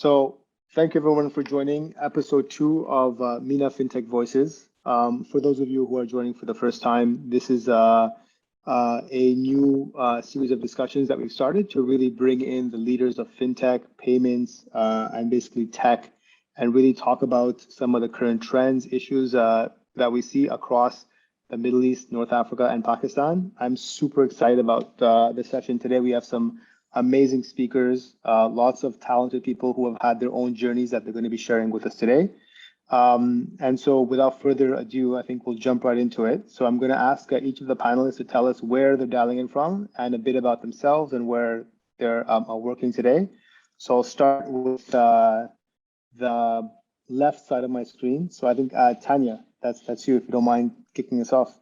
So thank you everyone for joining episode 2 of MENA Fintech Voices. For those of you who are joining for the first time, this is a new series of discussions that we've started to really bring in the leaders of fintech, payments, and basically tech, and really talk about some of the current trends, issues that we see across the Middle East, North Africa, and Pakistan. I'm super excited about the session today. We have some amazing speakers, lots of talented people who have had their own journeys that they're going to be sharing with us today. And so without further ado, I think we'll jump right into it. So I'm going to ask each of the panelists to tell us where they're dialing in from and a bit about themselves and where they're working today. So I'll start with the left side of my screen. So I think Tanya, that's you, if you don't mind kicking us off.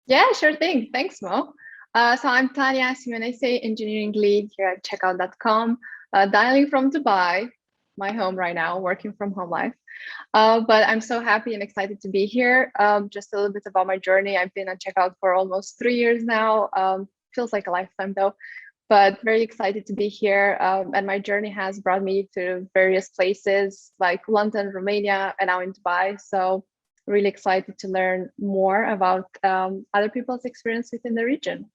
Yeah, sure thing. Thanks, Mo. So I'm Tanya, as I say, engineering lead here at checkout.com, dialing from Dubai, my home right now, working from home life. But I'm so happy and excited to be here. Just a little bit about my journey. I've been on Checkout for almost 3 years now. Feels like a lifetime though, but very excited to be here. And my journey has brought me to various places like London, Romania, and now in Dubai. So really excited to learn more about other people's experience within the region.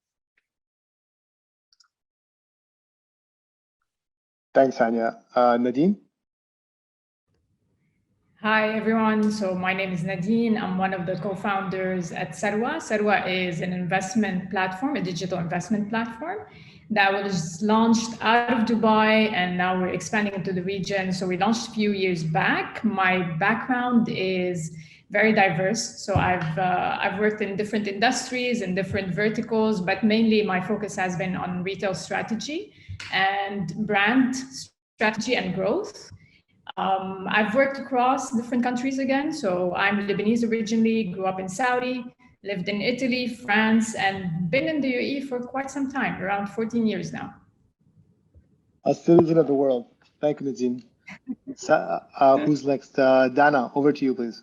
Thanks, Tanya. Nadine? Hi, everyone. So my name is Nadine. I'm one of the co-founders at Sarwa. Sarwa is an investment platform, a digital investment platform that was launched out of Dubai, and now we're expanding into the region. So we launched a few years back. My background is very diverse. So I've worked in different industries and different verticals, but mainly my focus has been on retail strategy and brand strategy and growth. I've worked across different countries again. So I'm Lebanese originally, grew up in Saudi, lived in Italy, France, and been in the UAE for quite some time, around 14 years now. A citizen of the world. Thank you, Nadine. Who's next? Dana, over to you, please.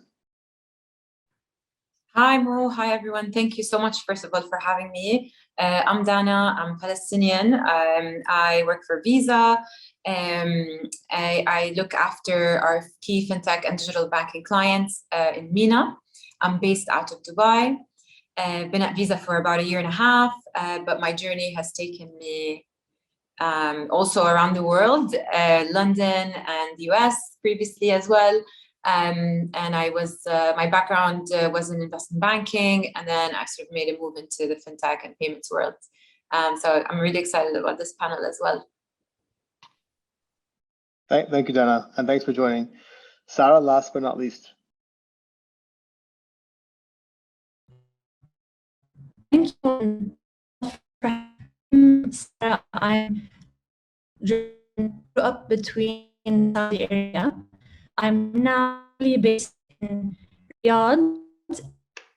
Hi, Mo. Hi, everyone. Thank you so much, first of all, for having me. I'm Dana. I'm Palestinian. I work for Visa. I look after our key fintech and digital banking clients in MENA. I'm based out of Dubai. Been at Visa for about 1.5 years, but my journey has taken me also around the world, London and the US previously as well. And I was, my background was in investment banking, and then I sort of made a move into the fintech and payments world. So I'm really excited about this panel as well. Thank you, Dana, and thanks for joining. Sarah, last but not least. Thank you. Sarah, I grew up between Saudi area. I'm now based in Riyadh,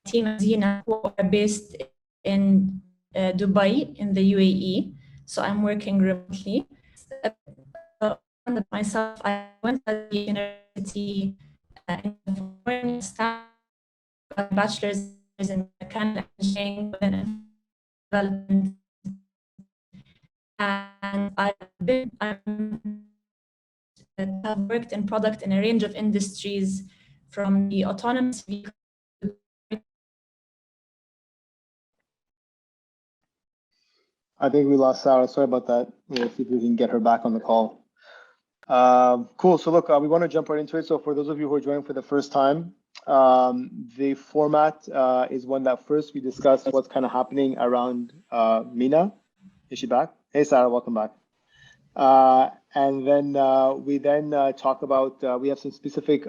team Zina, who are based in Dubai in the UAE. So I'm working remotely. Myself, I went to the university in California, got a bachelor's in mechanical engineering and development, and I've worked in product in a range of industries, from the autonomous vehicle. I think we lost Sarah. Sorry about that. We'll see if we can get her back on the call. Cool. So look, we want to jump right into it. So for those of you who are joining for the first time, the format is one that first we discuss what's kind of happening around MENA. Is she back? Hey, Sarah, welcome back. And then we talk about, we have some specific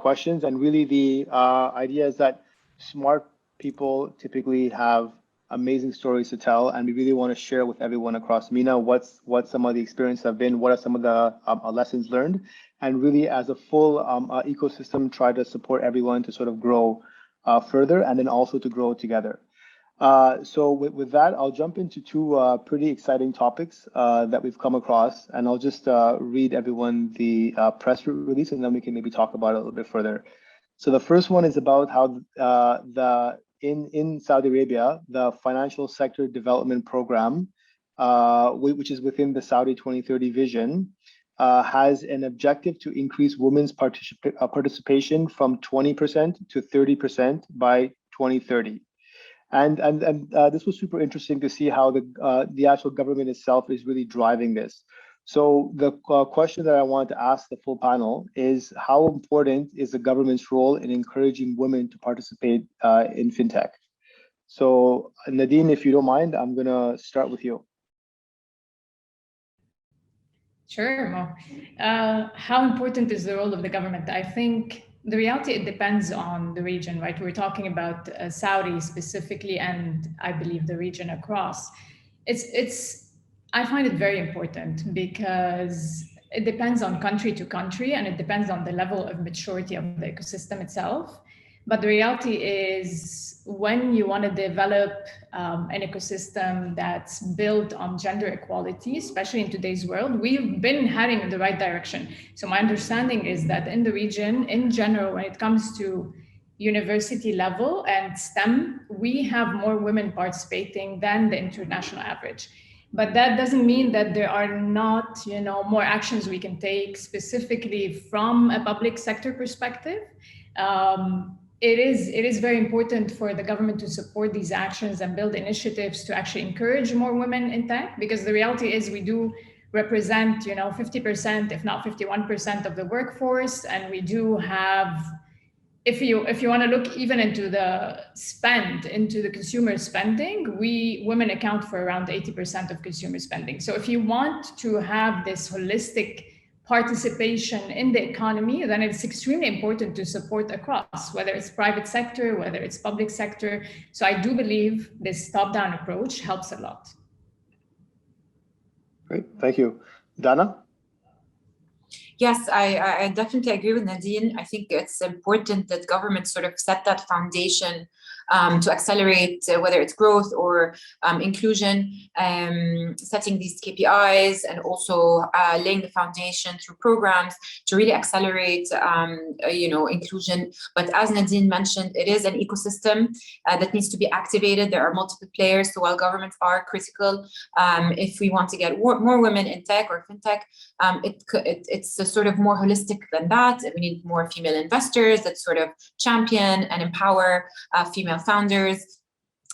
questions, and really the idea is that smart people typically have amazing stories to tell, and we really want to share with everyone across MENA what some of the experiences have been, what are some of the lessons learned, and really as a full ecosystem try to support everyone to sort of grow further, and then also to grow together. So with that, I'll jump into two pretty exciting topics that we've come across, and I'll just read everyone the press release, and then we can maybe talk about it a little bit further. So the first one is about how in Saudi Arabia, the Financial Sector Development Program, which is within the Saudi 2030 vision, has an objective to increase women's participation from 20% to 30% by 2030. And this was super interesting to see how the actual government itself is really driving this. So the question that I wanted to ask the full panel is, how important is the government's role in encouraging women to participate in fintech? So Nadine, if you don't mind, I'm gonna start with you. Sure, Mo. How important is the role of the government? I think the reality, it depends on the region, right? We're talking about Saudi specifically, and I believe the region across. I find it very important because it depends on country to country, and it depends on the level of maturity of the ecosystem itself. But the reality is, when you want to develop an ecosystem that's built on gender equality, especially in today's world, we've been heading in the right direction. So my understanding is that in the region, in general, when it comes to university level and STEM, we have more women participating than the international average. But that doesn't mean that there are not, more actions we can take specifically from a public sector perspective. It is very important for the government to support these actions and build initiatives to actually encourage more women in tech, because the reality is we do represent 50%, if not 51% of the workforce, and we do have, if you want to look even into the spend, into the consumer spending, women account for around 80% of consumer spending. So if you want to have this holistic participation in the economy, then it's extremely important to support across, whether it's private sector, whether it's public sector. So I do believe this top-down approach helps a lot. Great, thank you. Dana? Yes, I definitely agree with Nadine. I think it's important that governments sort of set that foundation to accelerate whether it's growth or inclusion, setting these KPIs, and also laying the foundation through programs to really accelerate inclusion. But as Nadine mentioned, it is an ecosystem that needs to be activated. There are multiple players, so while governments are critical, if we want to get more women in tech or fintech, it's sort of more holistic than that. We need more female investors that sort of champion and empower female founders.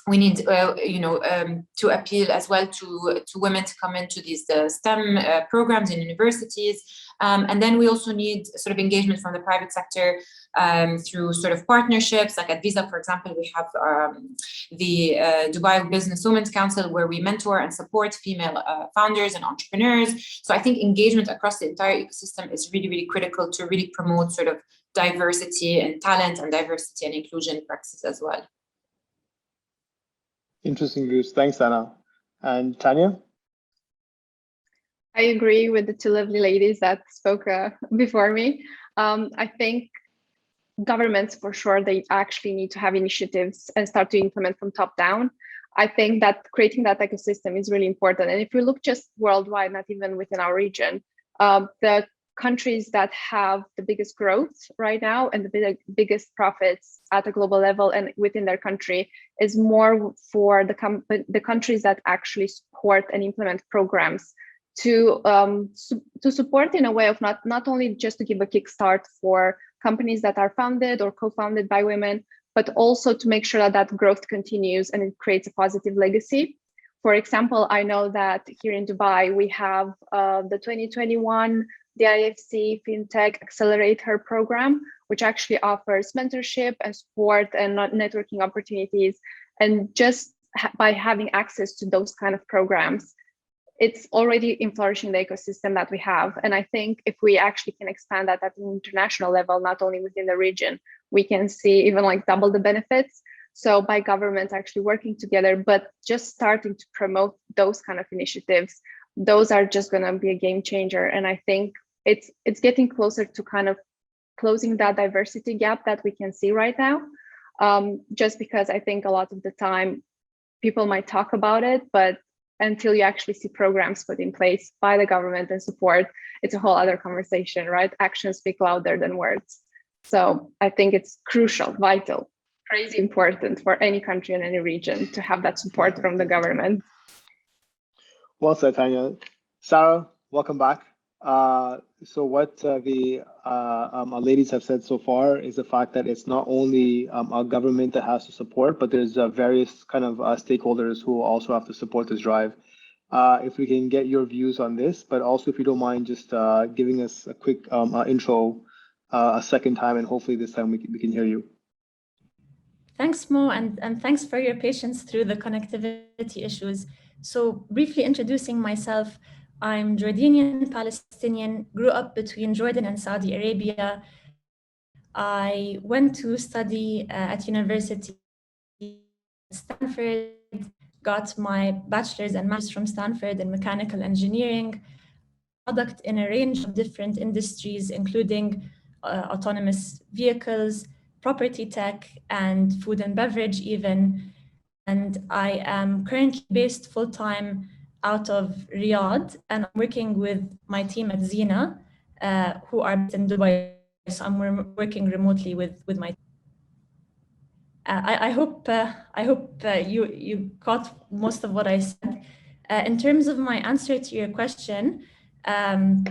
We need, to appeal as well to women to come into these STEM programs in universities. And then we also need sort of engagement from the private sector through sort of partnerships. Like at Visa, for example, we have the Dubai Business Women's Council, where we mentor and support female founders and entrepreneurs. So I think engagement across the entire ecosystem is really, really critical to really promote sort of diversity and talent and diversity and inclusion practices as well. Interesting views. Thanks, Dana. And Tanya? I agree with the two lovely ladies that spoke before me. I think governments, for sure, they actually need to have initiatives and start to implement from top down. I think that creating that ecosystem is really important. And if we look just worldwide, not even within our region, the countries that have the biggest growth right now and the biggest profits at a global level and within their country is more for the countries that actually support and implement programs to support in a way of not only just to give a kickstart for companies that are founded or co-founded by women, but also to make sure that growth continues and it creates a positive legacy. For example, I know that here in Dubai, we have the 2021 DIFC Fintech Accelerator program, which actually offers mentorship and support and networking opportunities. And just by having access to those kind of programs, it's already flourishing the ecosystem that we have. And I think if we actually can expand that at an international level, not only within the region, we can see even like double the benefits. So by governments actually working together, but just starting to promote those kind of initiatives, those are just going to be a game changer. And I think it's getting closer to kind of closing that diversity gap that we can see right now. Just because I think a lot of the time people might talk about it, but until you actually see programs put in place by the government and support, it's a whole other conversation, right? Actions speak louder than words. So I think it's crucial, vital, crazy important for any country and any region to have that support from the government. Well said, Tanya. Sarah, welcome back. So what the ladies have said so far is the fact that it's not only a government that has to support, but there's various kind of stakeholders who also have to support this drive. If we can get your views on this, but also if you don't mind just giving us a quick intro a second time, and hopefully this time we can hear you. Thanks, Mo, and thanks for your patience through the connectivity issues. So briefly introducing myself, I'm Jordanian Palestinian, grew up between Jordan and Saudi Arabia. I went to study at university in Stanford, got my bachelor's and master's from Stanford in mechanical engineering, product in a range of different industries, including autonomous vehicles, property tech, and food and beverage even. And I am currently based full-time out of Riyadh, and I'm working with my team at MENA, who are based in Dubai. So I'm working remotely with my team. I hope you caught most of what I said. In terms of my answer to your question, from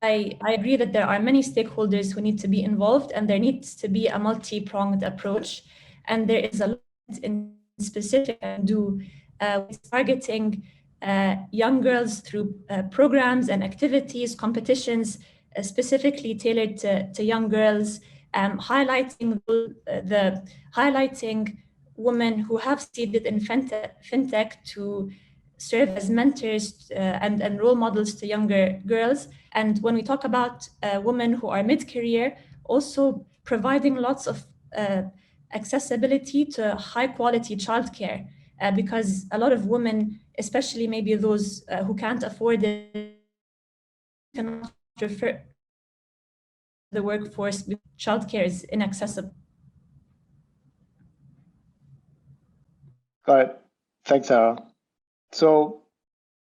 I agree that there are many stakeholders who need to be involved, and there needs to be a multi-pronged approach. And there is a lot in specific and do targeting young girls through programs and activities, competitions, specifically tailored to young girls, highlighting highlighting women who have succeeded in fintech to serve as mentors and role models to younger girls. And when we talk about women who are mid-career, also providing lots of accessibility to high-quality childcare, because a lot of women, especially maybe those who can't afford it, cannot refer the workforce because childcare is inaccessible. Got it. Thanks, Sarah. So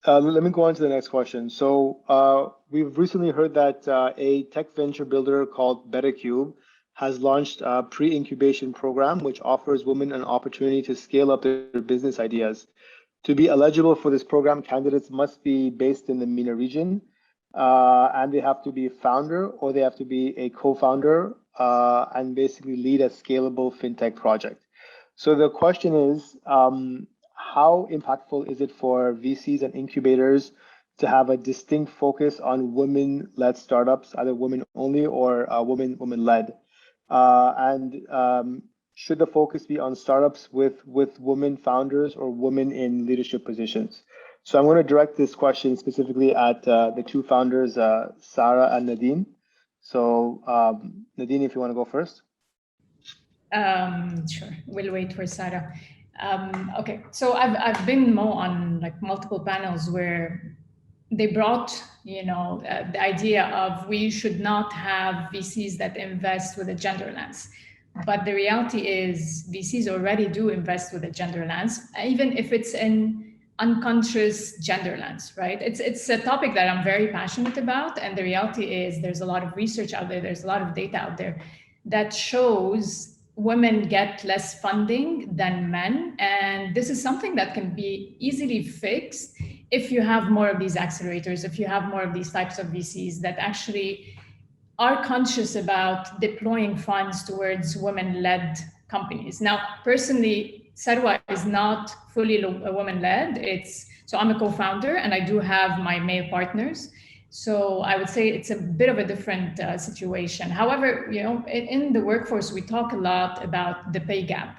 let me go on to the next question. So we've recently heard that a tech venture builder called BetterCube has launched a pre-incubation program, which offers women an opportunity to scale up their business ideas. To be eligible for this program, candidates must be based in the MENA region, and they have to be a founder or they have to be a co-founder and basically lead a scalable fintech project. So the question is, how impactful is it for VCs and incubators to have a distinct focus on women-led startups, either women only or women-led? And should the focus be on startups with women founders or women in leadership positions? So I'm going to direct this question specifically at the two founders, Sarah and Nadine. So Nadine, if you want to go first. Sure, we'll wait for Sarah. Okay, so I've been more on like multiple panels where they brought, the idea of we should not have VCs that invest with a gender lens. But the reality is VCs already do invest with a gender lens, even if it's an unconscious gender lens, right? It's a topic that I'm very passionate about. And the reality is there's a lot of research out there, there's a lot of data out there that shows women get less funding than men. And this is something that can be easily fixed if you have more of these accelerators, if you have more of these types of VCs that actually are conscious about deploying funds towards women-led companies. Now, personally, Sarwa is not fully women-led. So I'm a co-founder and I do have my male partners. So I would say it's a bit of a different situation. However, in the workforce, we talk a lot about the pay gap.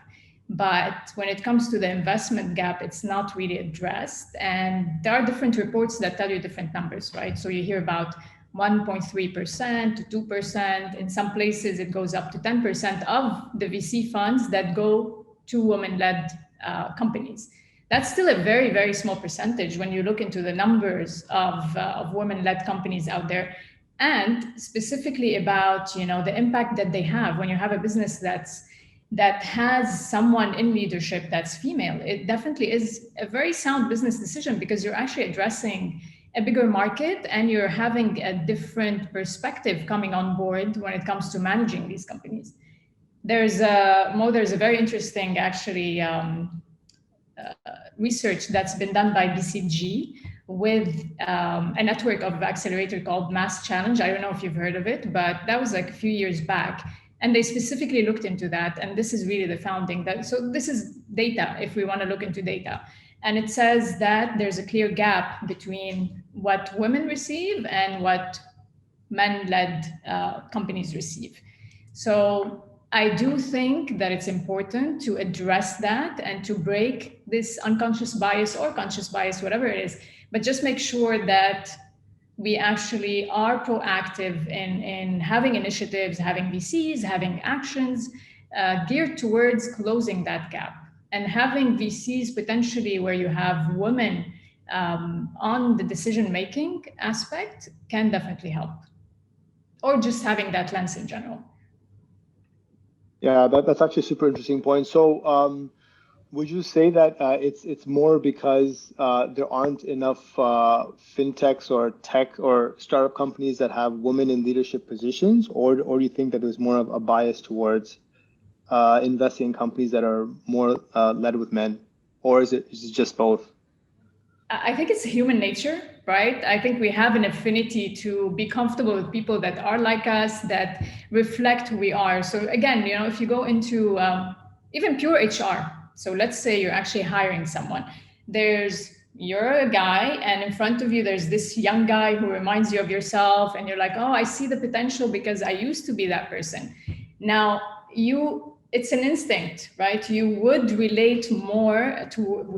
But when it comes to the investment gap, it's not really addressed. And there are different reports that tell you different numbers, right? So you hear about 1.3% to 2%. In some places, it goes up to 10% of the VC funds that go to women-led companies. That's still a very, very small percentage when you look into the numbers of women-led companies out there, and specifically about the impact that they have when you have a business that has someone in leadership that's female. It definitely is a very sound business decision because you're actually addressing a bigger market and you're having a different perspective coming on board when it comes to managing these companies. There's a very interesting actually research that's been done by BCG with a network of accelerator called Mass Challenge. I don't know if you've heard of it, but that was like a few years back. And they specifically looked into that. And this is really the founding. So this is data, if we want to look into data. And it says that there's a clear gap between what women receive and what men-led companies receive. So I do think that it's important to address that and to break this unconscious bias or conscious bias, whatever it is, but just make sure that we actually are proactive in having initiatives, having VCs, having actions geared towards closing that gap. And having VCs potentially where you have women on the decision-making aspect can definitely help. Or just having that lens in general. Yeah, that's actually a super interesting point. So would you say that it's more because there aren't enough fintechs or tech or startup companies that have women in leadership positions, or do you think that there's more of a bias towards investing in companies that are more led with men, or is it just both? I think it's human nature, right? I think we have an affinity to be comfortable with people that are like us, that reflect who we are. So again, if you go into even pure HR, so let's say you're actually hiring someone, you're a guy and in front of you, there's this young guy who reminds you of yourself. And you're like, oh, I see the potential because I used to be that person. Now it's an instinct, right? You would relate more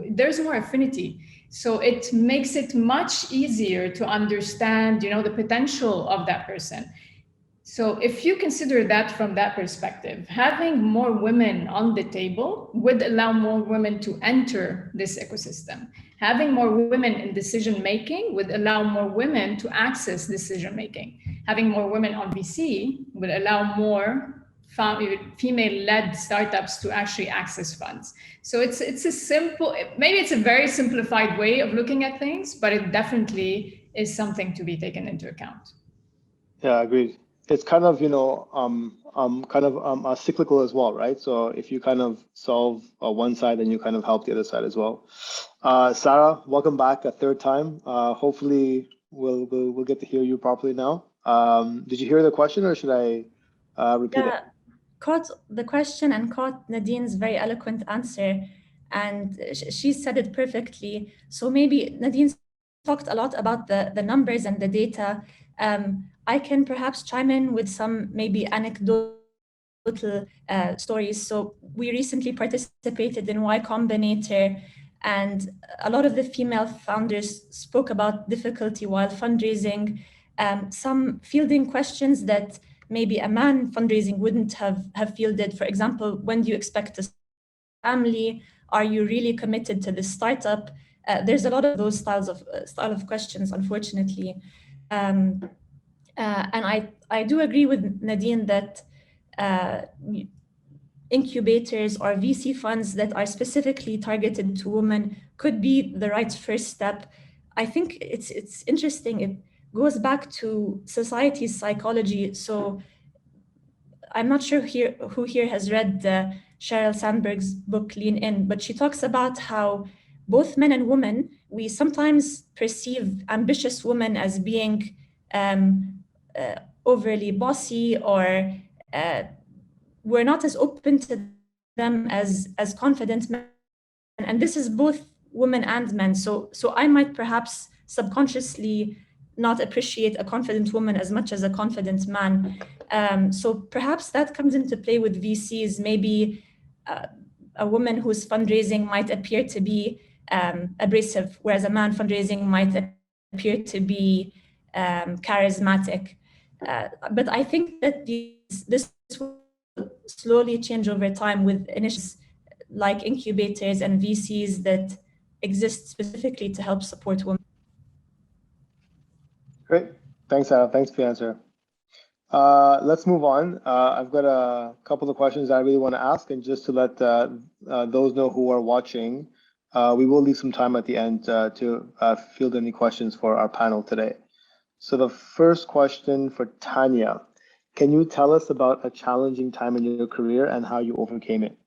there's more affinity. So it makes it much easier to understand, the potential of that person. So if you consider that from that perspective, having more women on the table would allow more women to enter this ecosystem. Having more women in decision-making would allow more women to access decision-making. Having more women on VC would allow more female-led startups to actually access funds. So it's a simple, maybe it's a very simplified way of looking at things, but it definitely is something to be taken into account. Yeah, agreed. It's kind of, cyclical as well, right? So if you kind of solve one side, then you kind of help the other side as well. Sarah, welcome back a third time. Hopefully we'll get to hear you properly now. Did you hear the question, or should I repeat it? Caught the question and caught Nadine's very eloquent answer, and she said it perfectly. So maybe Nadine talked a lot about the numbers and the data. I can perhaps chime in with some maybe anecdotal stories. So we recently participated in Y Combinator, and a lot of the female founders spoke about difficulty while fundraising, some fielding questions that maybe a man fundraising wouldn't have fielded. For example, when do you expect a family? Are you really committed to this startup? There's a lot of those style of questions, unfortunately. And I do agree with Nadine that incubators or VC funds that are specifically targeted to women could be the right first step. I think it's interesting. It goes back to society's psychology. So I'm not sure who here has read Sheryl Sandberg's book Lean In, but she talks about how both men and women, we sometimes perceive ambitious women as being overly bossy, or we're not as open to them as confident men. And this is both women and men. So I might perhaps subconsciously not appreciate a confident woman as much as a confident man. So perhaps that comes into play with VCs. Maybe a woman who's fundraising might appear to be abrasive, whereas a man fundraising might appear to be charismatic. But I think that this will slowly change over time with initiatives like incubators and VCs that exist specifically to help support women. Great. Thanks, Sarah. Thanks for the answer. Let's move on. I've got a couple of questions I really want to ask, and just to let those know who are watching, we will leave some time at the end to field any questions for our panel today. So the first question for Tanya, can you tell us about a challenging time in your career and how you overcame it?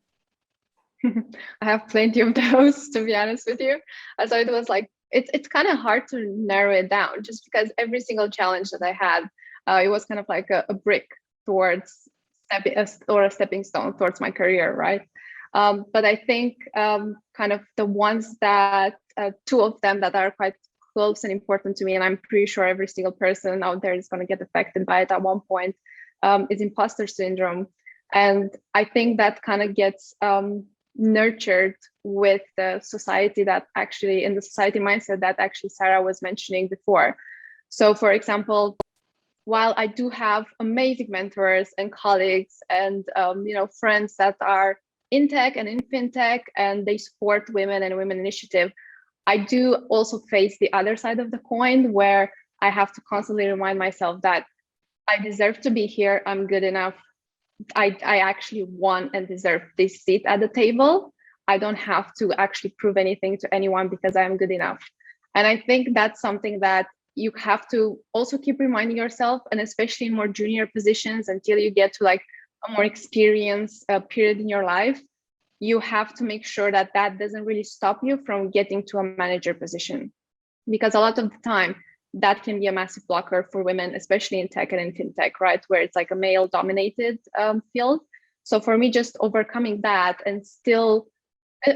I have plenty of those, to be honest with you. So it was like, it's kind of hard to narrow it down, just because every single challenge that I had, it was kind of like a brick towards or a stepping stone towards my career, right? But I think kind of the ones that, two of them that are quite close and important to me, and I'm pretty sure every single person out there is going to get affected by it at one point, is imposter syndrome. And I think that kind of gets nurtured with the society that actually, in the society mindset that actually Sarah was mentioning before. So for example, while I do have amazing mentors and colleagues and friends that are in tech and in fintech, and they support women and women initiative, I do also face the other side of the coin, where I have to constantly remind myself that I deserve to be here, I'm good enough, I actually want and deserve this seat at the table. I don't have to actually prove anything to anyone because I am good enough. And I think that's something that you have to also keep reminding yourself, and especially in more junior positions, until you get to like a more experienced period in your life, you have to make sure that that doesn't really stop you from getting to a manager position. Because a lot of the time, that can be a massive blocker for women, especially in tech and in fintech, right? Where it's like a male dominated field. So for me, just overcoming that, and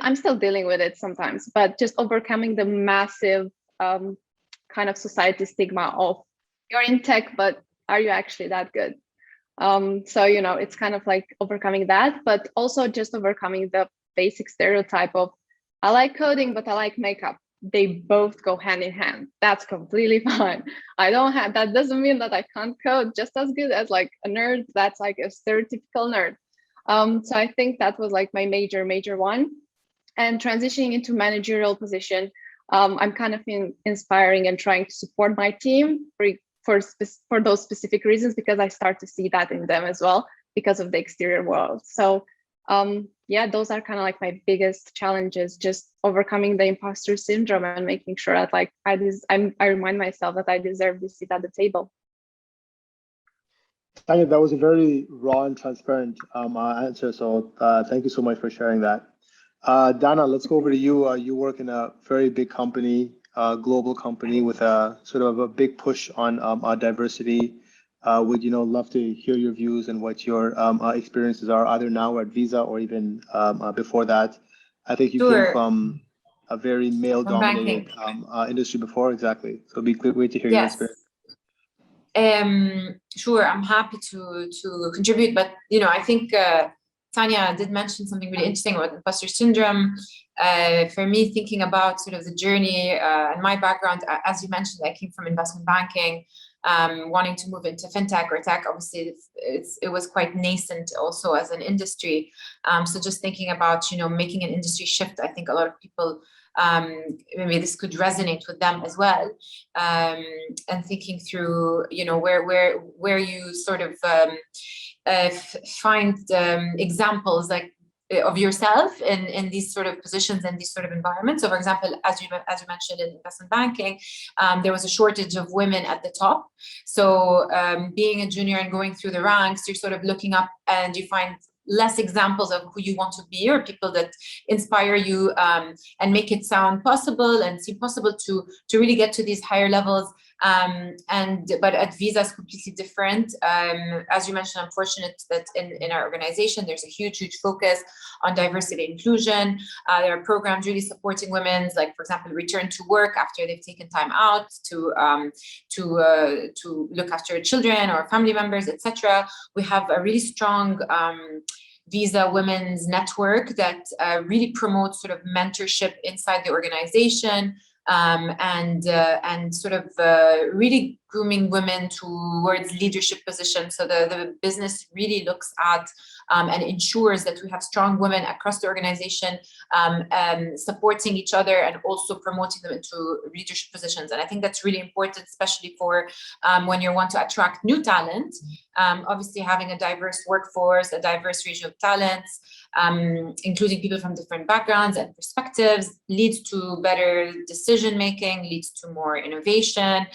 I'm still dealing with it sometimes, but just overcoming the massive kind of society stigma of you're in tech, but are you actually that good? So, it's kind of like overcoming that, but also just overcoming the basic stereotype of I like coding, but I like makeup. They both go hand in hand. That's completely fine. That doesn't mean that I can't code just as good as like a nerd. That's like a stereotypical nerd. So I think that was like my major one. And transitioning into managerial position, I'm kind of inspiring and trying to support my team for those specific reasons, because I start to see that in them as well because of the exterior world. So yeah, those are kind of like my biggest challenges, just overcoming the imposter syndrome and making sure that like I remind myself that I deserve this seat at the table. Tanya, that was a very raw and transparent answer. So thank you so much for sharing that. Dana, let's go over to you. You work in a very big company, global company with a sort of a big push on diversity. Would love to hear your views and what your experiences are, either now at Visa or even before that. I think you Sure. came from a very male-dominated industry before, exactly. So it'd be great to hear your experience. Sure, I'm happy to contribute, but I think Tanya did mention something really interesting about imposter syndrome. For me, thinking about sort of the journey and my background, as you mentioned, I came from investment banking. Wanting to move into fintech or tech, obviously it was quite nascent also as an industry. So just thinking about making an industry shift, I think a lot of people maybe this could resonate with them as well. And thinking through where you sort of find examples like of yourself in these sort of positions and these sort of environments. So for example, as you mentioned in investment banking, there was a shortage of women at the top. So being a junior and going through the ranks, you're sort of looking up and you find less examples of who you want to be, or people that inspire you and make it sound possible and seem possible to really get to these higher levels. But at Visa is completely different. As you mentioned, I'm fortunate that in our organization, there's a huge focus on diversity and inclusion. There are programs really supporting women, like for example, return to work after they've taken time out to look after children or family members, etc. We have a really strong Visa Women's Network that really promotes sort of mentorship inside the organization. And sort of really grooming women towards leadership positions. So the business really looks at and ensures that we have strong women across the organization, supporting each other and also promoting them into leadership positions. And I think that's really important, especially for when you want to attract new talent. Obviously, having a diverse workforce, a diverse range of talents, including people from different backgrounds and perspectives, leads to better decision making, leads to more innovation,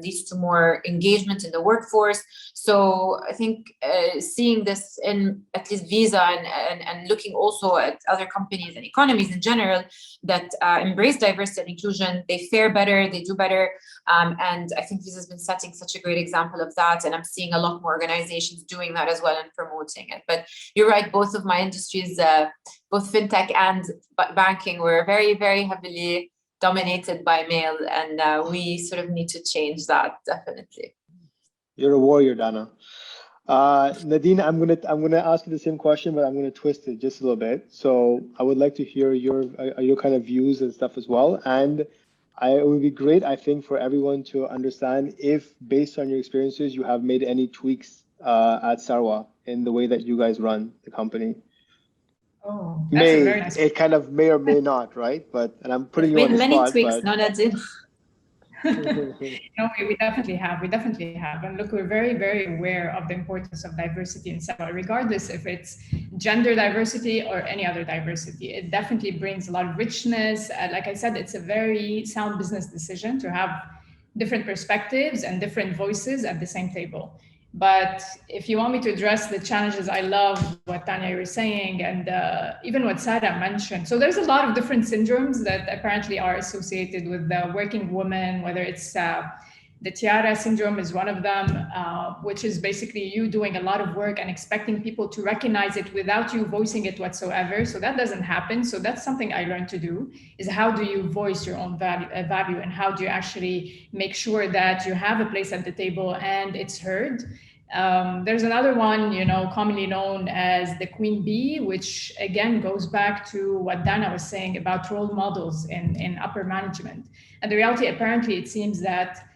leads to more engagement in the workforce. So I think seeing this in at least Visa and looking also at other companies and economies in general that embrace diversity and inclusion, they fare better, they do better. And I think Visa has been setting such a great example of that. And I'm seeing a lot more organizations doing that as well and promoting it. But you're right, both of my industries, both fintech and banking, were very, very heavily dominated by male, and we sort of need to change that, definitely. You're a warrior, Dana. Nadine, I'm gonna ask you the same question, but I'm gonna twist it just a little bit. So I would like to hear your kind of views and stuff as well. And it would be great, I think, for everyone to understand if, based on your experiences, you have made any tweaks at Sarwa in the way that you guys run the company. Oh, that's a very nice. It kind of may or may not, right? And I'm putting you on the many spot. tweaks, But... no, that's it. No, we definitely have. We definitely have. And look, we're very, very aware of the importance of diversity in Sarwa, regardless if it's gender diversity or any other diversity. It definitely brings a lot of richness. Like I said, it's a very sound business decision to have different perspectives and different voices at the same table. But if you want me to address the challenges, I love what Tanya, you were saying, and even what Sarah mentioned. So there's a lot of different syndromes that apparently are associated with the working woman, whether it's the tiara syndrome is one of them, which is basically you doing a lot of work and expecting people to recognize it without you voicing it whatsoever. So that doesn't happen. So that's something I learned to do, is how do you voice your own value and how do you actually make sure that you have a place at the table and it's heard. There's another one, commonly known as the queen bee, which again goes back to what Dana was saying about role models in upper management. And the reality, apparently, it seems that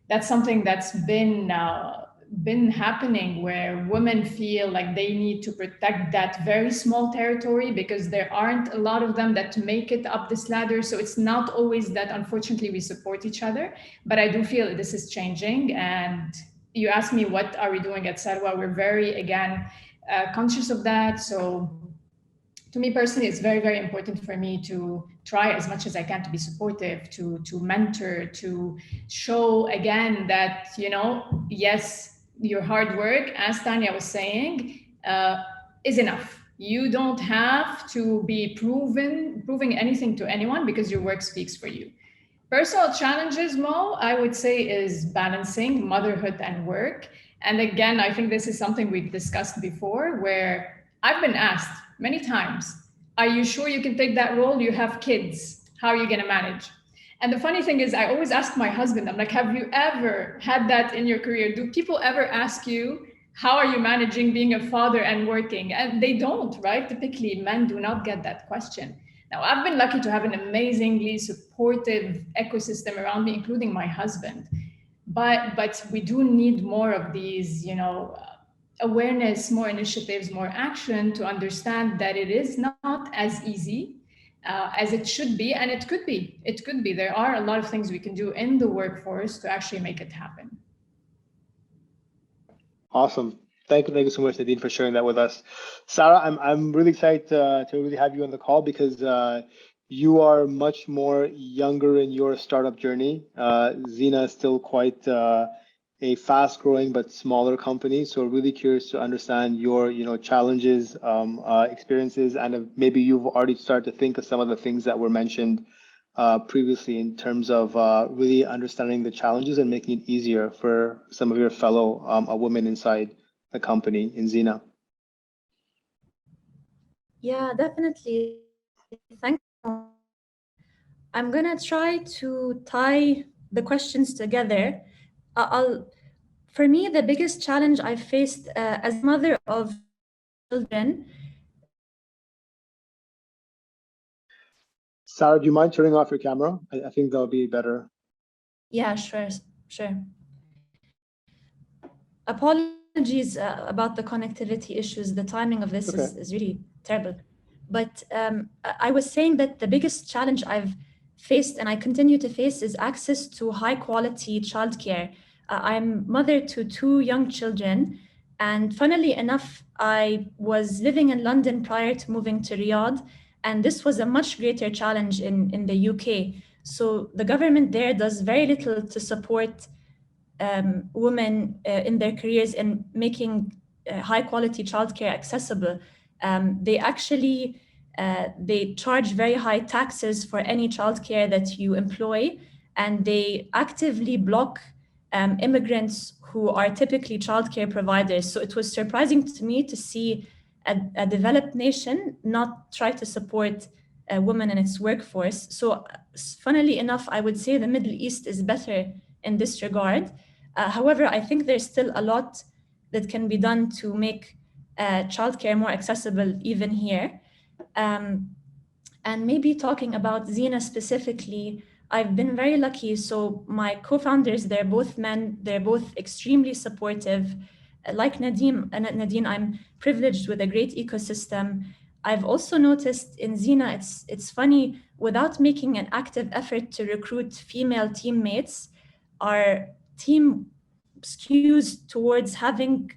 that's something that's been happening, where women feel like they need to protect that very small territory because there aren't a lot of them that make it up this ladder. So it's not always that, unfortunately, we support each other. But I do feel this is changing. And you asked me, what are we doing at Sarwa? We're very, again, conscious of that. So to me personally, it's very, very important for me to try as much as I can to be supportive, to mentor, to show again that, yes, your hard work, as Tanya was saying, is enough. You don't have to be proving anything to anyone because your work speaks for you. Personal challenges, Mo, I would say, is balancing motherhood and work. And again, I think this is something we've discussed before, where I've been asked many times, are you sure you can take that role? You have kids. How are you going to manage? And the funny thing is, I always ask my husband, I'm like, have you ever had that in your career? Do people ever ask you, how are you managing being a father and working? And they don't, right? Typically, men do not get that question. Now, I've been lucky to have an amazingly supportive ecosystem around me, including my husband. But we do need more of these, awareness, more initiatives, more action to understand that it is not as easy as it should be. And it could be. It could be. There are a lot of things we can do in the workforce to actually make it happen. Awesome. Thank you so much, Nadine, for sharing that with us. Sarah, I'm really excited to really have you on the call because you are much more younger in your startup journey. Zena is still quite a fast-growing but smaller company. So really curious to understand your challenges, experiences, and maybe you've already started to think of some of the things that were mentioned previously in terms of really understanding the challenges and making it easier for some of your fellow women inside the company in Zena. Yeah, definitely. Thank you. I'm gonna try to tie the questions together. For me, the biggest challenge I faced as a mother of children. Sarah, do you mind turning off your camera? I think that'll be better. Yeah, sure. Apologies about the connectivity issues. The timing of this is really terrible. But I was saying that the biggest challenge I've faced and I continue to face is access to high quality childcare. I'm mother to 2 young children. And funnily enough, I was living in London prior to moving to Riyadh. And this was a much greater challenge in the UK. So the government there does very little to support women in their careers and making high quality childcare accessible. They actually they charge very high taxes for any childcare that you employ, and they actively block immigrants who are typically childcare providers. So it was surprising to me to see a developed nation not try to support women in its workforce. So funnily enough, I would say the Middle East is better in this regard. However, I think there's still a lot that can be done to make childcare more accessible even here. And maybe talking about Zena specifically, I've been very lucky. So my co-founders, they're both men, they're both extremely supportive. Like Nadine, I'm privileged with a great ecosystem. I've also noticed in Zena, it's funny, without making an active effort to recruit female teammates, our team skews towards having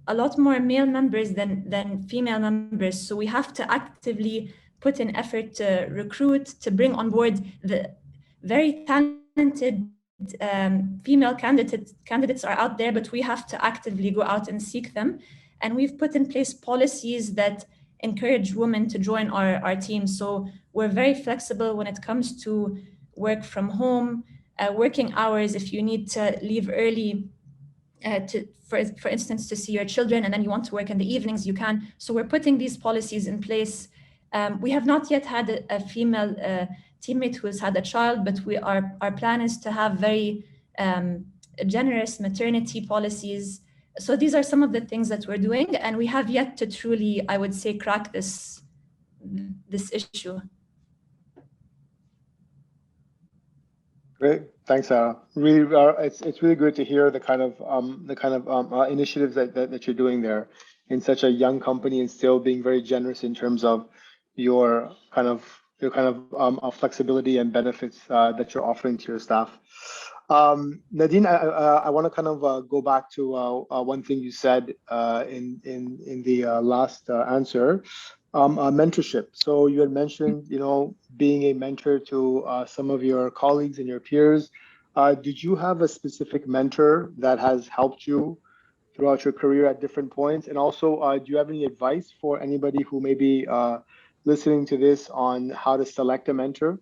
a lot more male members than female members. So we have to actively put in effort to recruit, to bring on board the very talented female candidates are out there, but we have to actively go out and seek them. And we've put in place policies that encourage women to join our team. So we're very flexible when it comes to work from home, working hours. If you need to leave early for instance, to see your children, and then you want to work in the evenings, you can. So we're putting these policies in place. We have not yet had a female teammate who has had a child, but our plan is to have very generous maternity policies. So these are some of the things that we're doing, and we have yet to truly, I would say, crack this issue. Great, thanks, Sarah. Really, it's really good to hear the kind of initiatives that you're doing there in such a young company, and still being very generous in terms of your flexibility and benefits that you're offering to your staff. Nadine, I want to kind of go back to one thing you said in the last answer. Mentorship. So you had mentioned, being a mentor to some of your colleagues and your peers. Did you have a specific mentor that has helped you throughout your career at different points? And also, do you have any advice for anybody who may be listening to this on how to select a mentor?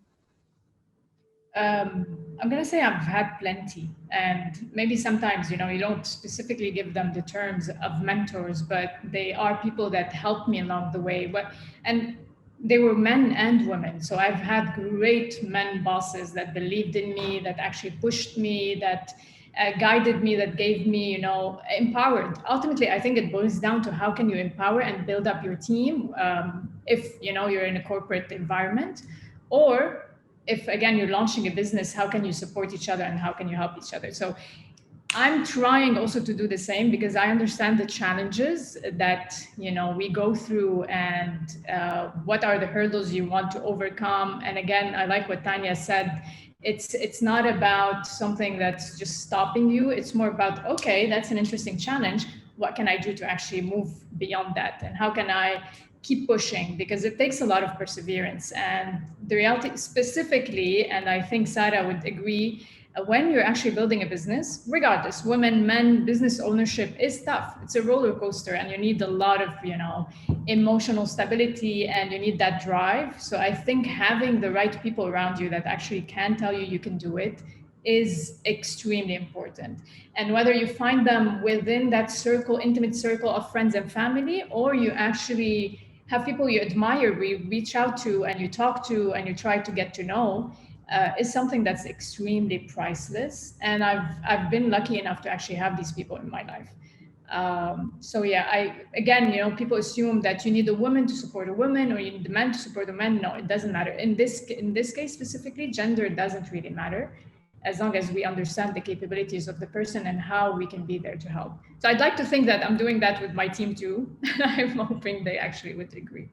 I'm going to say I've had plenty. And maybe sometimes, you don't specifically give them the terms of mentors, but they are people that helped me along the way. And they were men and women. So I've had great men bosses that believed in me, that actually pushed me, that guided me, that gave me, empowered. Ultimately, I think it boils down to how can you empower and build up your team if, you're in a corporate environment, or if, again, you're launching a business, how can you support each other and how can you help each other? So I'm trying also to do the same, because I understand the challenges that, we go through, and what are the hurdles you want to overcome. And again, I like what Tanya said. It's not about something that's just stopping you. It's more about, okay, that's an interesting challenge. What can I do to actually move beyond that? And how can I keep pushing? Because it takes a lot of perseverance. And the reality specifically, and I think Sarah would agree, when you're actually building a business, regardless, women, men, business ownership is tough. It's a roller coaster, and you need a lot of, emotional stability, and you need that drive. So I think having the right people around you that actually can tell you can do it is extremely important. And whether you find them within that circle, intimate circle of friends and family, or you actually have people you admire, you reach out to and you talk to and you try to get to know, is something that's extremely priceless. And I've been lucky enough to actually have these people in my life. So yeah, people assume that you need a woman to support a woman, or you need a man to support a man. No, it doesn't matter. In this case specifically, gender doesn't really matter, as long as we understand the capabilities of the person and how we can be there to help. So I'd like to think that I'm doing that with my team too. I'm hoping they actually would agree.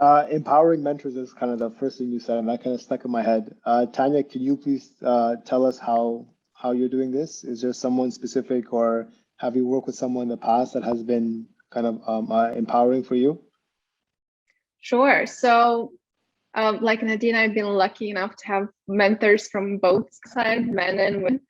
Empowering mentors is kind of the first thing you said, and that kind of stuck in my head. Tanya, can you please tell us how you're doing this? Is there someone specific, or have you worked with someone in the past that has been kind of empowering for you? Sure. So like Nadine, I've been lucky enough to have mentors from both sides, men and women.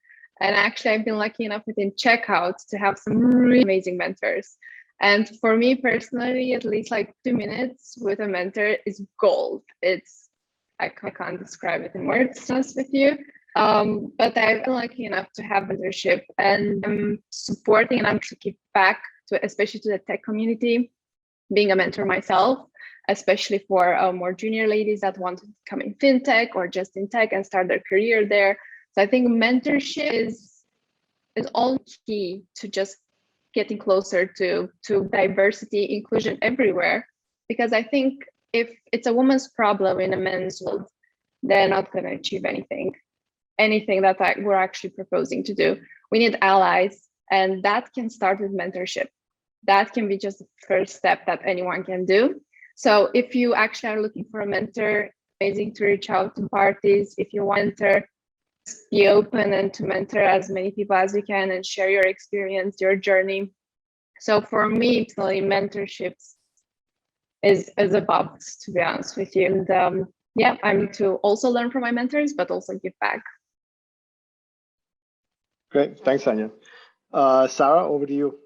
And actually, I've been lucky enough within Checkout to have some really amazing mentors. And for me personally, at least like 2 minutes with a mentor is gold. I can't describe it in words, to be honest with you. But I've been lucky enough to have mentorship, and I'm supporting and I'm to give back to, especially to the tech community, being a mentor myself, especially for more junior ladies that want to come in fintech or just in tech and start their career there. So I think mentorship is all key to just getting closer to diversity, inclusion everywhere. Because I think if it's a woman's problem in a men's world, they're not going to achieve anything that we're actually proposing to do. We need allies, and that can start with mentorship. That can be just the first step that anyone can do. So if you actually are looking for a mentor, amazing to reach out to parties. If you want to mentor, be open and to mentor as many people as you can and share your experience, your journey. So for me, personally, mentorships is a bubs, to be honest with you. And yeah, I'm to also learn from my mentors, but also give back. Great, thanks, Anya. Sarah, over to you.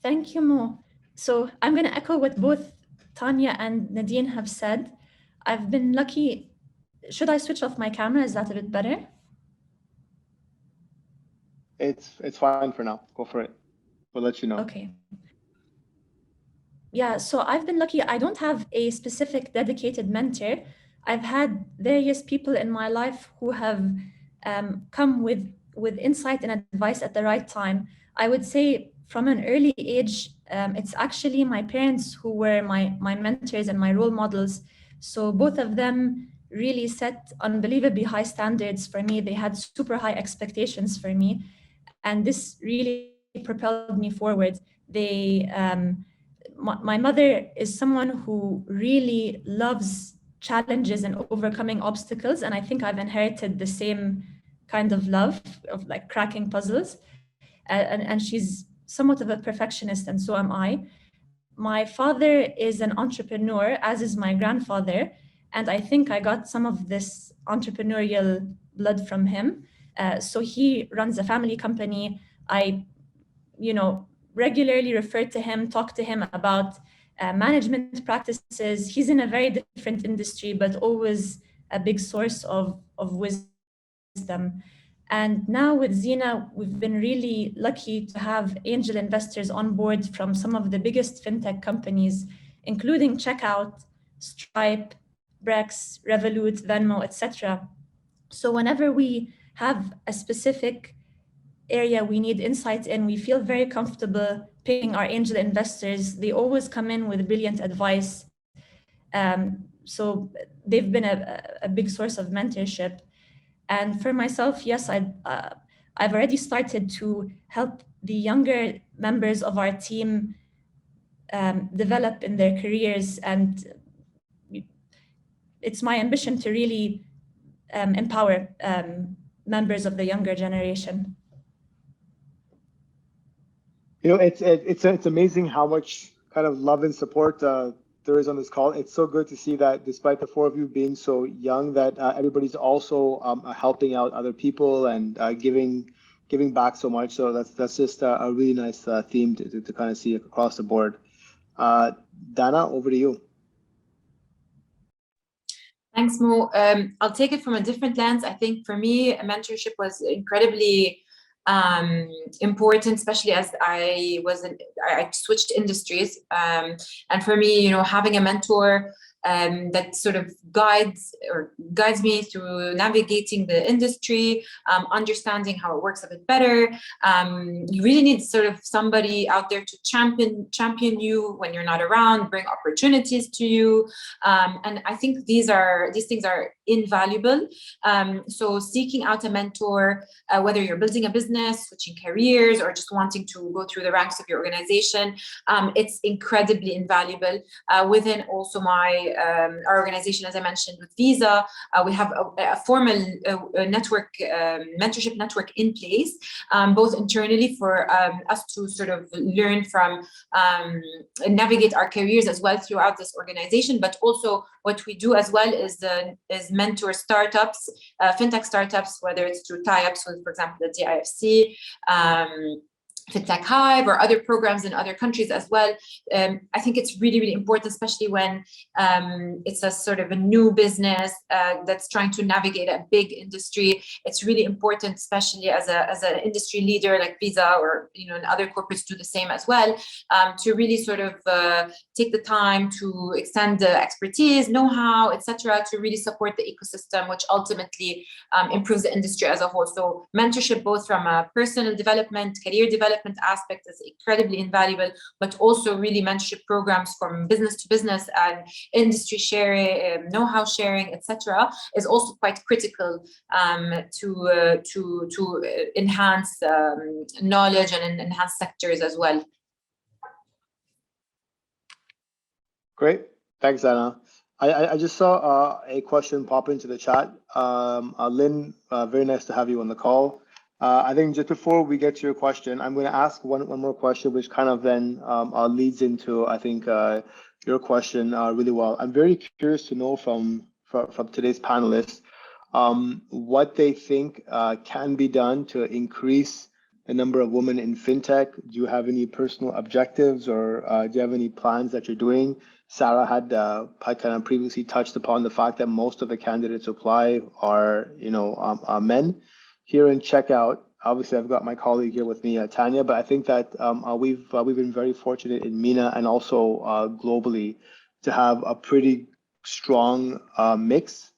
Thank you, Mo. So I'm going to echo what both Tanya and Nadine have said. I've been lucky. Should I switch off my camera? Is that a bit better? It's fine for now. Go for it. We'll let you know. Okay. Yeah, so I've been lucky. I don't have a specific dedicated mentor. I've had various people in my life who have come with insight and advice at the right time. I would say from an early age, it's actually my parents who were my mentors and my role models. So both of them really set unbelievably high standards for me. They had super high expectations for me. And this really propelled me forward. My mother is someone who really loves challenges and overcoming obstacles. And I think I've inherited the same kind of love of like cracking puzzles. And she's somewhat of a perfectionist, and so am I. My father is an entrepreneur, as is my grandfather. And I think I got some of this entrepreneurial blood from him. So he runs a family company. I, regularly refer to him, talk to him about management practices. He's in a very different industry, but always a big source of wisdom. And now with Zina, we've been really lucky to have angel investors on board from some of the biggest fintech companies, including Checkout, Stripe, Brex, Revolut, Venmo, etc. So whenever we have a specific area we need insights in, we feel very comfortable picking our angel investors. They always come in with brilliant advice. So they've been a big source of mentorship. And for myself, yes, I've already started to help the younger members of our team develop in their careers. And it's my ambition to really empower members of the younger generation. It's amazing how much kind of love and support there is on this call. It's so good to see that despite the four of you being so young, that everybody's also helping out other people and giving back so much. So that's just a really nice theme to kind of see across the board. Dana, over to you. Thanks, Mo. I'll take it from a different lens. I think for me, mentorship was incredibly important, especially as I switched industries. And for me, having a mentor that sort of guides me through navigating the industry, understanding how it works a bit better. You really need sort of somebody out there to champion you when you're not around, bring opportunities to you. And I think these things are invaluable. So seeking out a mentor, whether you're building a business, switching careers, or just wanting to go through the ranks of your organization, it's incredibly invaluable. Within also my our organization, as I mentioned, with Visa. We have a formal network, mentorship network in place, both internally for us to sort of learn from, navigate our careers as well throughout this organization. But also what we do as well is mentor startups, fintech startups, whether it's through tie-ups with, for example, the DIFC, Fintech Hive, or other programs in other countries as well. I think it's really, really important, especially when it's a sort of a new business that's trying to navigate a big industry. It's really important, especially as an industry leader like Visa, or and other corporates do the same as well, to really sort of take the time to extend the expertise, know-how, etc., to really support the ecosystem, which ultimately improves the industry as a whole. So mentorship, both from a personal development, career development aspect, is incredibly invaluable, but also really mentorship programs from business to business and industry sharing, know-how sharing, etc., is also quite critical to enhance knowledge and enhance sectors as well. Great, thanks, Anna. I just saw a question pop into the chat. Lynn, very nice to have you on the call. I think just before we get to your question, I'm going to ask one more question, which kind of then leads into, I think, your question really well. I'm very curious to know from today's panelists what they think can be done to increase the number of women in fintech. Do you have any personal objectives, or do you have any plans that you're doing? Sarah had kind of previously touched upon the fact that most of the candidates who apply are men. Here in checkout, obviously I've got my colleague here with me, Tanya, but I think that we've been very fortunate in MENA and also globally to have a pretty strong mix.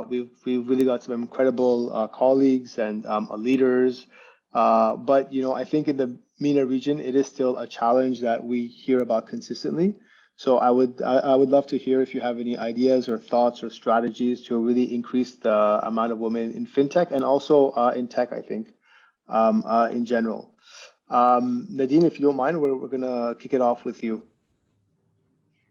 We've really got some incredible colleagues and leaders, but I think in the MENA region, it is still a challenge that we hear about consistently. So I would love to hear if you have any ideas or thoughts or strategies to really increase the amount of women in fintech and also in tech, I think, in general. Nadine, if you don't mind, we're going to kick it off with you.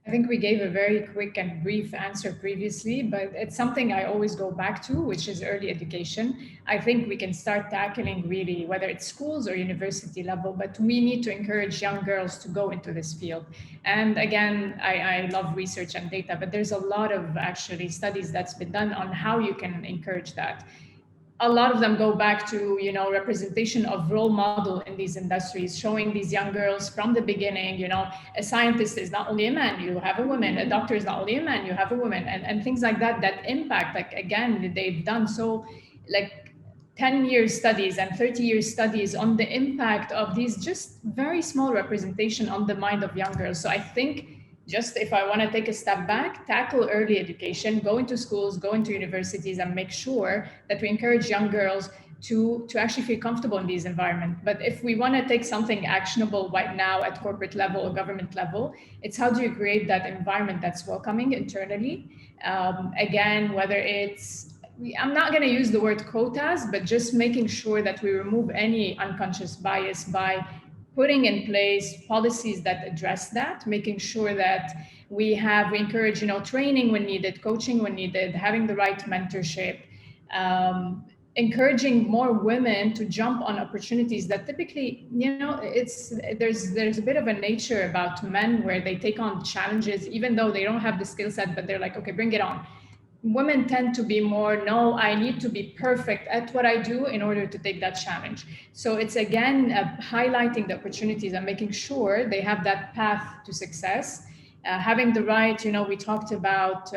I think we gave a very quick and brief answer previously, but it's something I always go back to, which is early education. I think we can start tackling really, whether it's schools or university level, but we need to encourage young girls to go into this field. And again, I love research and data, but there's a lot of actually studies that's been done on how you can encourage that. A lot of them go back to, representation of role model in these industries, showing these young girls from the beginning, a scientist is not only a man, you have a woman, a doctor is not only a man, you have a woman, and things like that, that impact, like, again, they've done so, like 10-year studies and 30-year studies on the impact of these just very small representation on the mind of young girls. So I think, just if I want to take a step back, tackle early education, go into schools, go into universities, and make sure that we encourage young girls to actually feel comfortable in these environments. But if we want to take something actionable right now at corporate level or government level, it's how do you create that environment that's welcoming internally? Again, whether it's, I'm not going to use the word quotas, but just making sure that we remove any unconscious bias by putting in place policies that address that, making sure that we encourage, training when needed, coaching when needed, having the right mentorship, encouraging more women to jump on opportunities that typically, there's a bit of a nature about men where they take on challenges, even though they don't have the skill set, but they're like, okay, bring it on. Women tend to be more, no, I need to be perfect at what I do in order to take that challenge. So it's again, highlighting the opportunities and making sure they have that path to success. Having the right, we talked about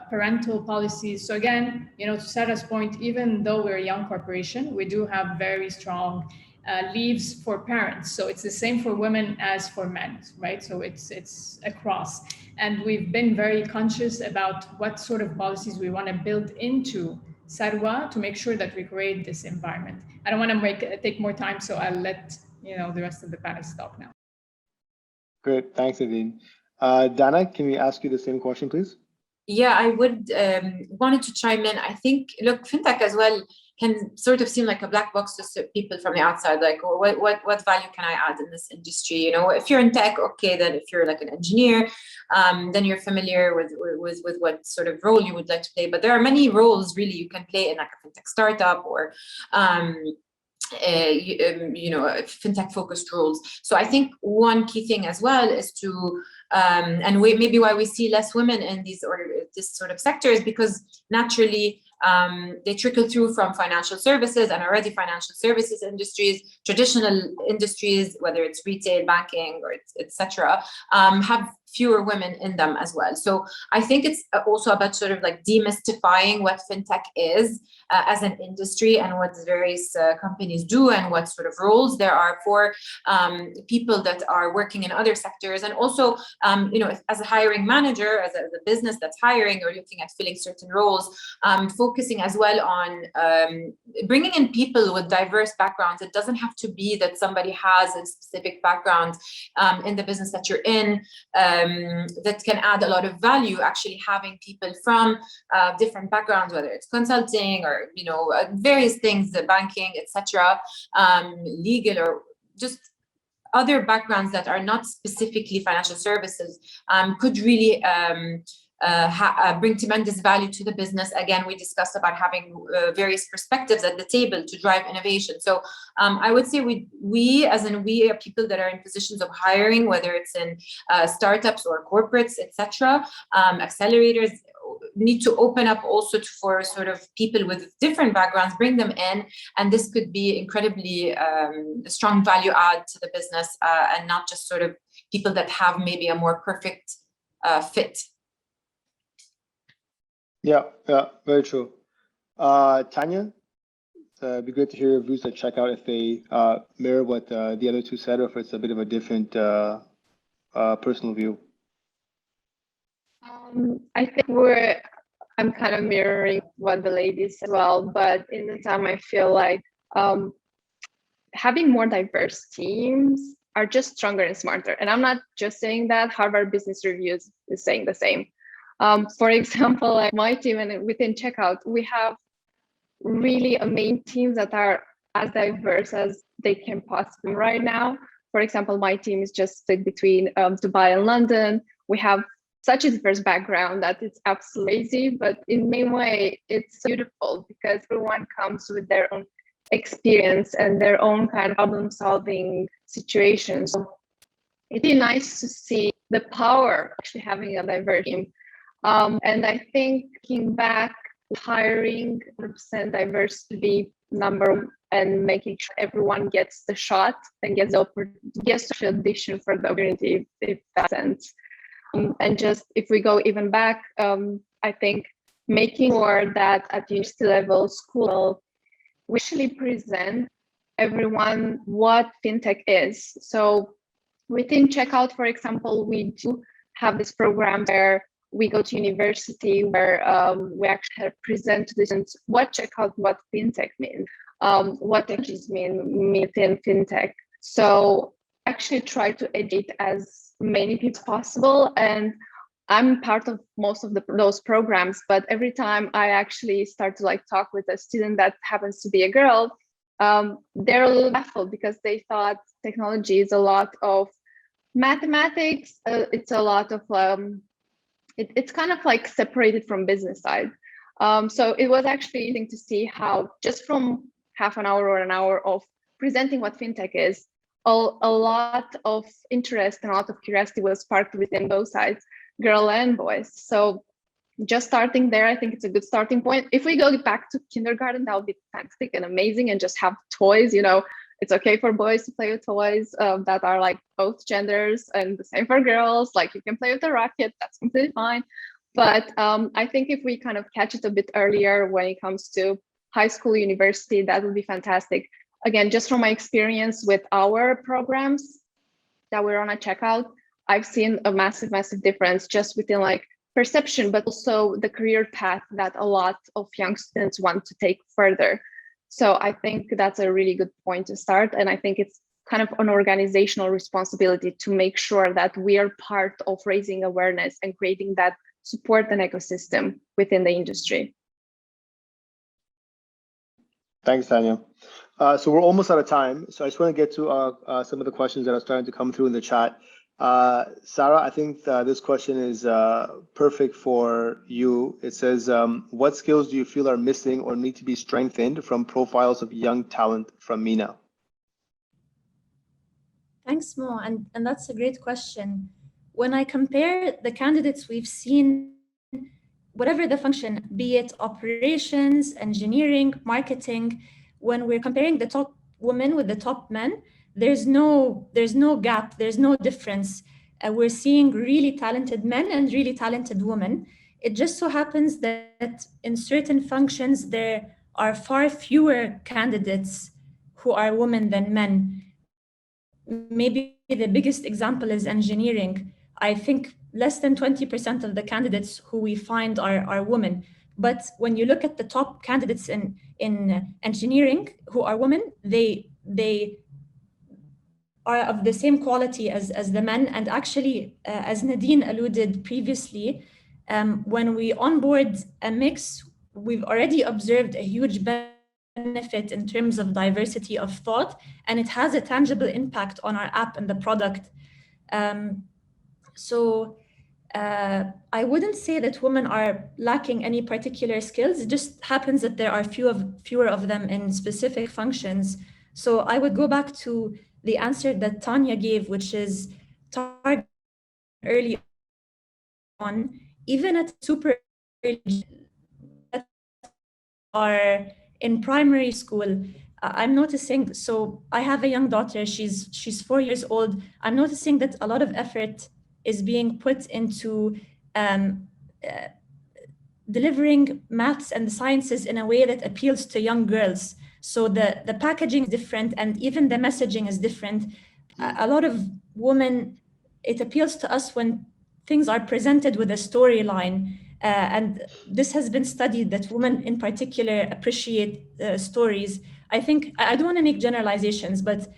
parental policies. So again, to Sarah's point, even though we're a young corporation, we do have very strong leaves for parents. So it's the same for women as for men, right? So it's across. And we've been very conscious about what sort of policies we want to build into Sarwa to make sure that we create this environment. I don't want to take more time, so I'll let the rest of the panelists talk now. Great, thanks, Nadine. Dana, can we ask you the same question, please? Yeah, I would wanted to chime in. I think, look, fintech as well, can sort of seem like a black box to people from the outside, like, well, what value can I add in this industry? You know, if you're in tech, okay, then if you're like an engineer, then you're familiar with what sort of role you would like to play. But there are many roles really you can play in like a fintech startup or fintech focused roles. So I think one key thing as well is to maybe why we see less women in these or this sort of sectors, because naturally they trickle through from financial services, and already financial services industries, traditional industries, whether it's retail, banking, or etc., have fewer women in them as well. So I think it's also about sort of like demystifying what fintech is as an industry, and what various companies do, and what sort of roles there are for people that are working in other sectors. And also, as a hiring manager, as a business that's hiring or looking at filling certain roles, focusing as well on bringing in people with diverse backgrounds. It doesn't have to be that somebody has a specific background in the business that you're in that can add a lot of value. Actually having people from different backgrounds, whether it's consulting or various things, the banking, etc., legal, or just other backgrounds that are not specifically financial services, could really bring tremendous value to the business. Again, we discussed about having various perspectives at the table to drive innovation. So I would say we are people that are in positions of hiring, whether it's in startups or corporates, etc., accelerators, need to open up also for sort of people with different backgrounds, bring them in, and this could be incredibly strong value add to the business, and not just sort of people that have maybe a more perfect fit. Yeah, very true. Tanya, it'd be great to hear your views at checkout, if they mirror what the other two said, or if it's a bit of a different personal view. I think I'm kind of mirroring what the ladies said as well, but in the time I feel like having more diverse teams are just stronger and smarter. And I'm not just saying that, Harvard Business Review is saying the same. For example, like my team and within checkout, we have really amazing teams that are as diverse as they can possibly right now. For example, my team is just split between Dubai and London. We have such a diverse background that it's absolutely crazy, but in many ways, it's beautiful because everyone comes with their own experience and their own kind of problem-solving situations. So it'd be nice to see the power actually having a diverse team. And I think looking back, hiring 100% diversity number and making sure everyone gets the shot and gets the audition for the opportunity, if that makes sense. And just if we go even back, I think making sure that at the university level, school, we actually present everyone what fintech is. So within checkout, for example, we do have this program where we go to university where we actually present to the students what checkout, what fintech means, what technologies mean within fintech. So actually try to educate as many people as possible. And I'm part of most of those programs, but every time I actually start to talk with a student that happens to be a girl, they're a little baffled because they thought technology is a lot of mathematics. It's a lot of it's kind of like separated from business side. So it was actually interesting to see how just from half an hour or an hour of presenting what fintech is, a lot of interest and a lot of curiosity was sparked within both sides, girl and boys. So just starting there, I think it's a good starting point. If we go back to kindergarten, that would be fantastic and amazing, and just have toys. It's okay for boys to play with toys that are like both genders, and the same for girls. Like you can play with a racket, that's completely fine. But I think if we kind of catch it a bit earlier when it comes to high school, university, that would be fantastic. Again, just from my experience with our programs that we're on a checkout, I've seen a massive, massive difference just within perception, but also the career path that a lot of young students want to take further. So I think that's a really good point to start. And I think it's kind of an organizational responsibility to make sure that we are part of raising awareness and creating that support and ecosystem within the industry. Thanks, Tanya. So we're almost out of time. So I just want to get to some of the questions that are starting to come through in the chat. Sarah, I think this question is perfect for you. It says, what skills do you feel are missing or need to be strengthened from profiles of young talent from MENA? Thanks, Mo. And that's a great question. When I compare the candidates we've seen, whatever the function, be it operations, engineering, marketing, when we're comparing the top women with the top men, there's no gap, there's no difference. We're seeing really talented men and really talented women. It just so happens that in certain functions, there are far fewer candidates who are women than men. Maybe the biggest example is engineering. I think less than 20% of the candidates who we find are women. But when you look at the top candidates in engineering who are women, they are of the same quality as the men. And actually, as Nadine alluded previously, when we onboard a mix, we've already observed a huge benefit in terms of diversity of thought, and it has a tangible impact on our app and the product. I wouldn't say that women are lacking any particular skills. It just happens that there are fewer of them in specific functions. So I would go back to the answer that Tanya gave, which is target early on, even at super early, are in primary school. I'm noticing, so I have a young daughter, she's 4 years old. I'm noticing that a lot of effort is being put into delivering maths and the sciences in a way that appeals to young girls. So the packaging is different and even the messaging is different. A lot of women, it appeals to us when things are presented with a storyline. And this has been studied that women in particular appreciate stories. I think, I don't want to make generalizations, but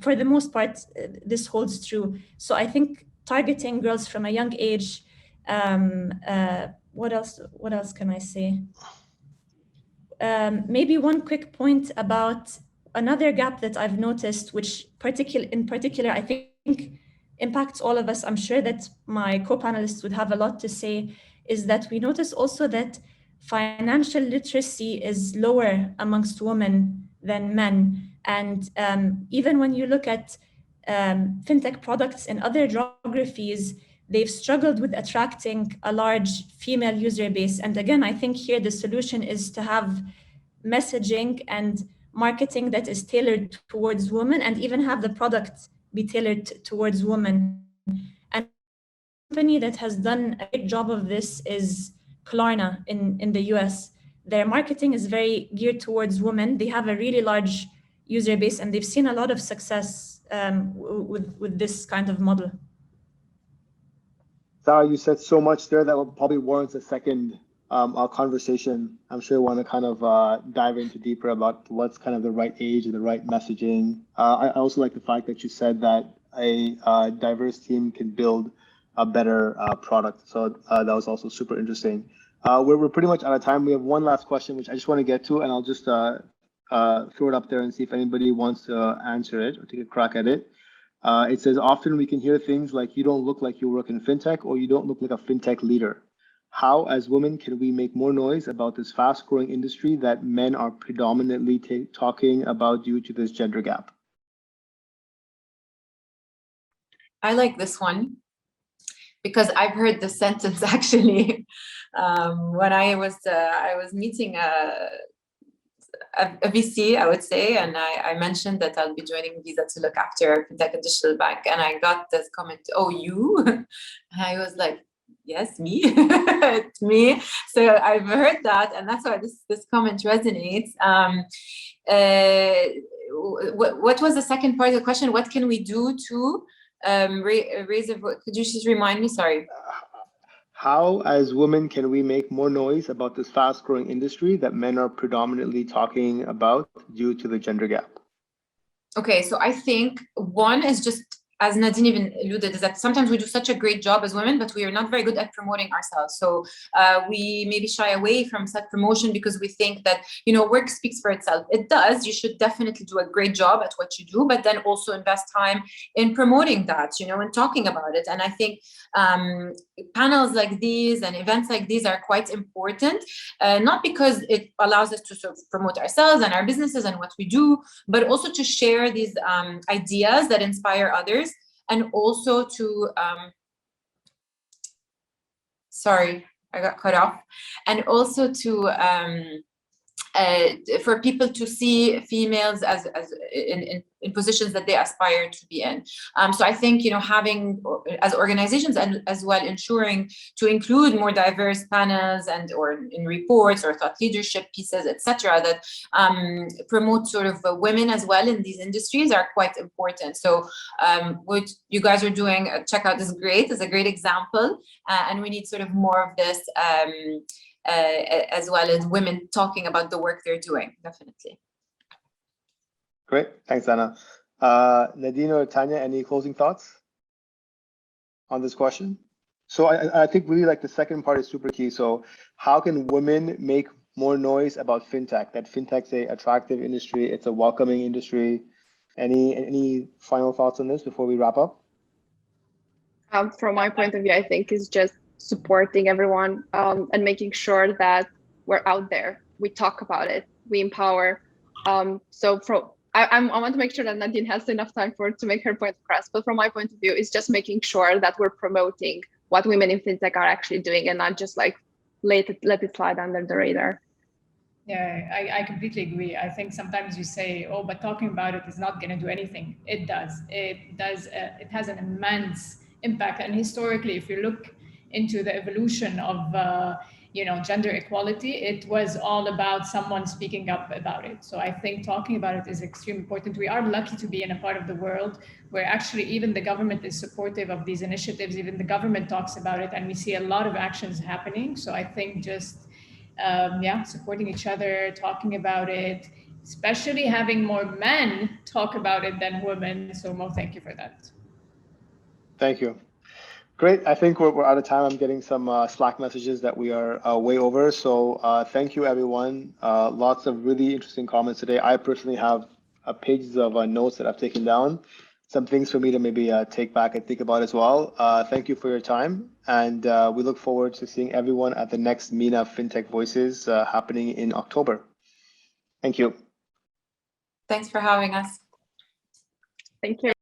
for the most part, this holds true. So I think targeting girls from a young age, what else can I say? Maybe one quick point about another gap that I've noticed, which in particular, I think impacts all of us. I'm sure that my co-panelists would have a lot to say, is that we notice also that financial literacy is lower amongst women than men. And even when you look at fintech products in other geographies, they've struggled with attracting a large female user base. And again, I think here the solution is to have messaging and marketing that is tailored towards women, and even have the product be tailored towards women. And a company that has done a great job of this is Klarna in the US. Their marketing is very geared towards women. They have a really large user base, and they've seen a lot of success with this kind of model. Sarah, you said so much there that will probably warrants a second conversation. I'm sure we want to kind of dive into deeper about what's kind of the right age and the right messaging. I also like the fact that you said that a diverse team can build a better product. So that was also super interesting. We're pretty much out of time. We have one last question, which I just want to get to, and I'll just throw it up there and see if anybody wants to answer it or take a crack at it. It says, often we can hear things like, you don't look like you work in fintech, or you don't look like a fintech leader. How, as women, can we make more noise about this fast-growing industry that men are predominantly talking about due to this gender gap? I like this one because I've heard this sentence actually when I was meeting a VC, I would say, and I mentioned that I'll be joining Visa to look after Fintech and Digital Bank, and I got this comment, "Oh, you?" And I was like, "Yes, me, it's me." So I've heard that, and that's why this comment resonates. What was the second part of the question? What can we do to raise a voice? Could you just remind me? Sorry. How, as women, can we make more noise about this fast-growing industry that men are predominantly talking about due to the gender gap? Okay, so I think one is just as Nadine even alluded, is that sometimes we do such a great job as women, but we are not very good at promoting ourselves. So we maybe shy away from such promotion because we think that, you know, work speaks for itself. It does. You should definitely do a great job at what you do, but then also invest time in promoting that, you know, and talking about it. And I think panels like these and events like these are quite important, not because it allows us to sort of promote ourselves and our businesses and what we do, but also to share these ideas that inspire others, and also to sorry, I got cut off, and also to for people to see females as in positions that they aspire to be in. So I think, you know, having as organizations and as well ensuring to include more diverse panels and or in reports or thought leadership pieces, etc., that promote sort of women as well in these industries are quite important. So what you guys are doing, Checkout is great, is a great example, and we need sort of more of this. As well as women talking about the work they're doing, definitely. Great, thanks, Anna. Nadine or Tanya, any closing thoughts on this question? So I think really like the second part is super key. So how can women make more noise about fintech? That fintech's a attractive industry, it's a welcoming industry. Any final thoughts on this before we wrap up? From my point of view, I think is just supporting everyone and making sure that we're out there. We talk about it. We empower. So I want to make sure that Nadine has enough time to make her point across. But from my point of view, it's just making sure that we're promoting what women in fintech are actually doing, and not just like let it slide under the radar. Yeah, I completely agree. I think sometimes you say, oh, but talking about it is not going to do anything. It does. It does. It has an immense impact. And historically, if you look into the evolution of you know, gender equality, it was all about someone speaking up about it. So I think talking about it is extremely important. We are lucky to be in a part of the world where actually even the government is supportive of these initiatives. Even the government talks about it, and we see a lot of actions happening. So I think just yeah, supporting each other, talking about it, especially having more men talk about it than women. So Mo, thank you for that. Thank you. Great. I think we're out of time. I'm getting some Slack messages that we are way over. So thank you, everyone. Lots of really interesting comments today. I personally have pages of notes that I've taken down. Some things for me to maybe take back and think about as well. Thank you for your time. And we look forward to seeing everyone at the next MENA FinTech Voices happening in October. Thank you. Thanks for having us. Thank you.